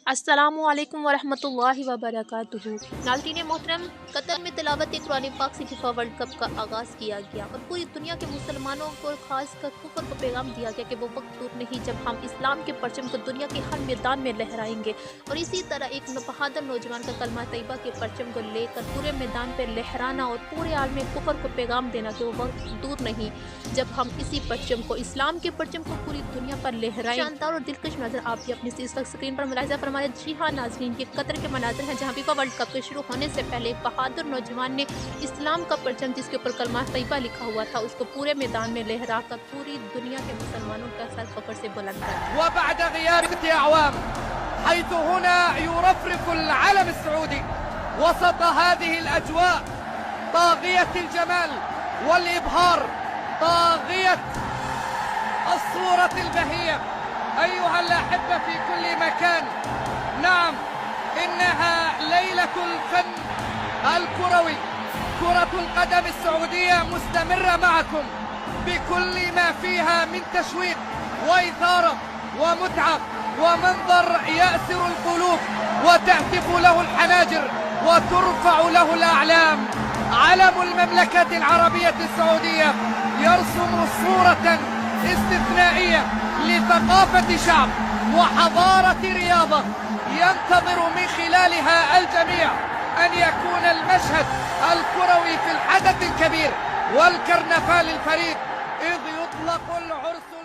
अस्सलामुअलैकुम वरहमतुल्लाहि वबरकातुहू। नाज़रीन मोहतरम, कतर में तिलावत कुरान पाक से फीफा वर्ल्ड कप का आगाज़ किया गया और पूरी दुनिया के मुसलमानों को खासकर कुफर को पैगाम दिया गया कि वो वक्त दूर नहीं जब हम इस्लाम के परचम को दुनिया के हर मैदान में लहराएंगे। और इसी तरह एक बहादुर नौजवान का कलमा तैयबा के परचम को लेकर पूरे मैदान पर लहराना और पूरे आलम कुफर को पैगाम देना कि वो वक्त दूर नहीं जब हम इसी परचम को, इस्लाम के परचम को पूरी दुनिया पर लहराएं। शानदार और दिलकश नजर आप भी अपनी इस वक्त स्क्रीन पर मुलाहिजा फरमाए। जी हाँ नाज़रीन, ये कतर के मनाज़र हैं जहाँ फीफा वर्ल्ड कप के शुरू होने से पहले एक बहादुर नौजवान ने इस्लाम का परचम जिसके ऊपर कलमा तैयबा लिखा हुआ था उसको पूरे मैदान में लहरा कर पूरी दुनिया के मुसलमानों का सर फख्र से बुलंद कर। وبعد غياب 6 أعوام حيث هنا يرفرف العلم السعودي وسط هذه الأجواء طاغية الجمال والإبهار، طاغية الصورة البهية. أيها الأحبة في كل مكان، نعم إنها ليلة الفن الكروي. كرة القدم السعودية مستمرة معكم بكل ما فيها من تشويق وإثارة ومتعة ومنظر يأسر القلوب وتهتف له الحناجر وترفع له الأعلام. علم المملكة العربية السعودية يرسم صورة استثنائية لثقافة شعب وحضارة رياضة ينتظر من خلالها الجميع أن يكون المشهد الكروي في الحدث الكبير والكرنفال الفريد إذ يطلق العرس.